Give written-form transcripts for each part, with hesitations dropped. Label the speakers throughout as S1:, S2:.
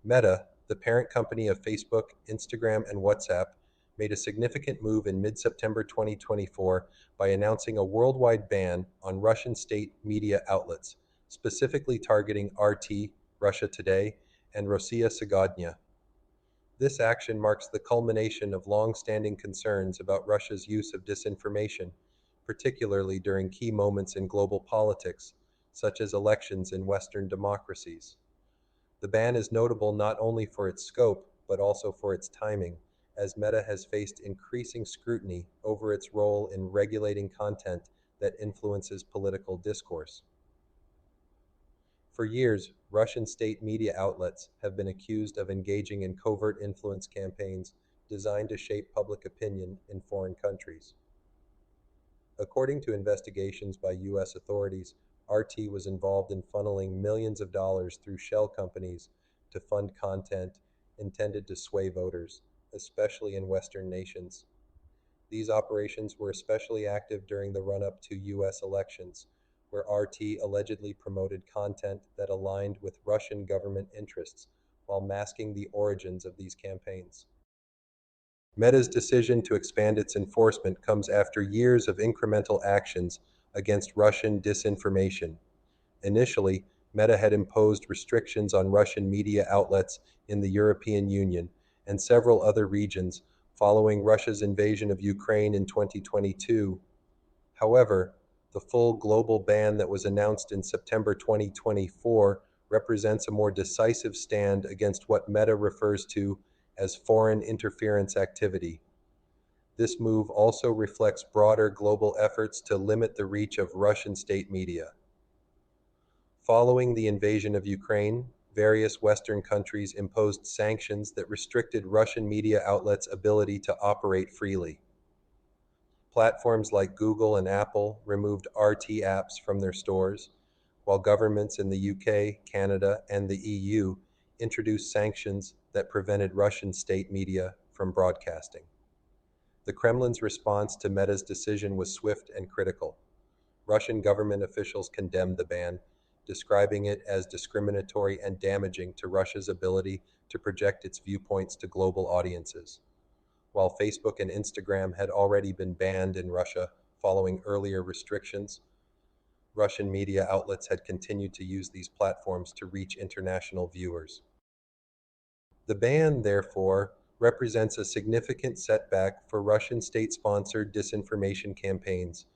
S1: Meta, the parent company of Facebook, Instagram, and WhatsApp, made a significant move in mid September 2024 by announcing a worldwide ban on Russian state media outlets, specifically targeting RT, Russia Today, and Rossiya Segodnya. This action marks the culmination of long standing concerns about Russia's use of disinformation, particularly during key moments in global politics, such as elections in Western democracies. The ban is notable not only for its scope, but also for its timing, as Meta has faced increasing scrutiny over its role in regulating content that influences political discourse. For years, Russian state media outlets have been accused of engaging in covert influence campaigns designed to shape public opinion in foreign countries. According to investigations by U.S. authorities, RT was involved in funneling millions of dollars through shell companies to fund content intended to sway voters, especially in Western nations. These operations were especially active during the run up to U.S. elections, where RT allegedly promoted content that aligned with Russian government interests while masking the origins of these campaigns. Meta's decision to expand its enforcement comes after years of incremental actions against Russian disinformation. Initially, Meta had imposed restrictions on Russian media outlets in the European Union and several other regions following Russia's invasion of Ukraine in 2022. However, the full global ban that was announced in September 2024 represents a more decisive stand against what Meta refers to as foreign interference activity. This move also reflects broader global efforts to limit the reach of Russian state media. Following the invasion of Ukraine, various Western countries imposed sanctions that restricted Russian media outlets' ability to operate freely. Platforms like Google and Apple removed RT apps from their stores, while governments in the UK, Canada, and the EU introduced sanctions that prevented Russian state media from broadcasting. The Kremlin's response to Meta's decision was swift and critical. Russian government officials condemned the ban, describing it as discriminatory and damaging to Russia's ability to project its viewpoints to global audiences. While Facebook and Instagram had already been banned in Russia following earlier restrictions, Russian media outlets had continued to use these platforms to reach international viewers. The ban, therefore, represents a significant setback for Russian state sponsored disinformation campaigns,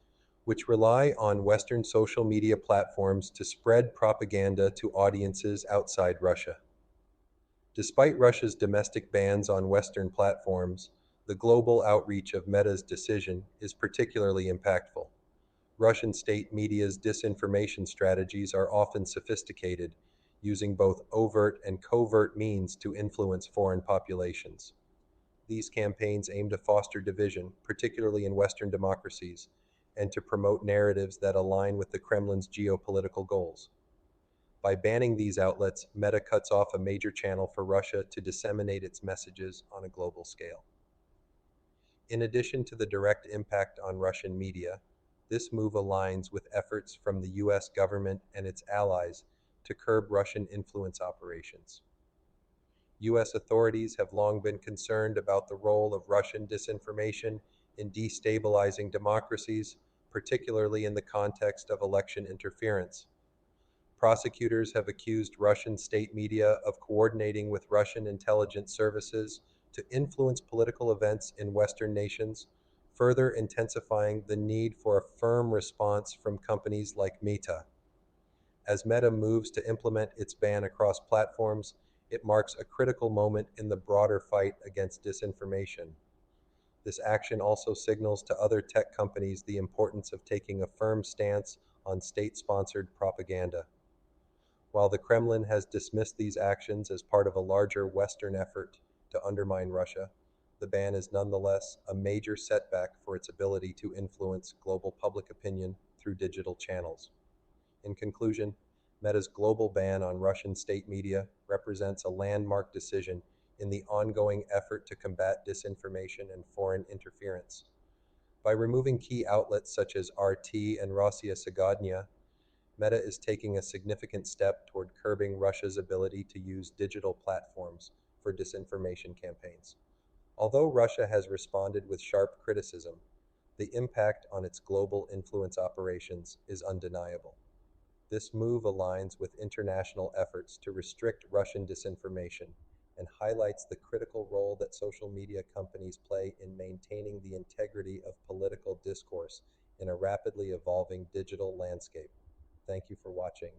S1: which rely on Western social media platforms to spread propaganda to audiences outside Russia. Despite Russia's domestic bans on Western platforms, the global outreach of Meta's decision is particularly impactful. Russian state media's disinformation strategies are often sophisticated, using both overt and covert means to influence foreign populations. These campaigns aim to foster division, particularly in Western democracies, and to promote narratives that align with the Kremlin's geopolitical goals. By banning these outlets, Meta cuts off a major channel for Russia to disseminate its messages on a global scale. In addition to the direct impact on Russian media, this move aligns with efforts from the US government and its allies to curb Russian influence operations. US authorities have long been concerned about the role of Russian disinformation in destabilizing democracies, particularly in the context of election interference. Prosecutors have accused Russian state media of coordinating with Russian intelligence services to influence political events in Western nations, further intensifying the need for a firm response from companies like Meta. As Meta moves to implement its ban across platforms, it marks a critical moment in the broader fight against disinformation. This action also signals to other tech companies the importance of taking a firm stance on state sponsored propaganda. While the Kremlin has dismissed these actions as part of a larger Western effort to undermine Russia, the ban is nonetheless a major setback for its ability to influence global public opinion through digital channels. In conclusion, Meta's global ban on Russian state media represents a landmark decision in the ongoing effort to combat disinformation and foreign interference. By removing key outlets such as RT and Rossiya Segodnya, Meta is taking a significant step toward curbing Russia's ability to use digital platforms for disinformation campaigns. Although Russia has responded with sharp criticism, the impact on its global influence operations is undeniable. This move aligns with international efforts to restrict Russian disinformation and highlights the critical role that social media companies play in maintaining the integrity of political discourse in a rapidly evolving digital landscape. Thank you for watching.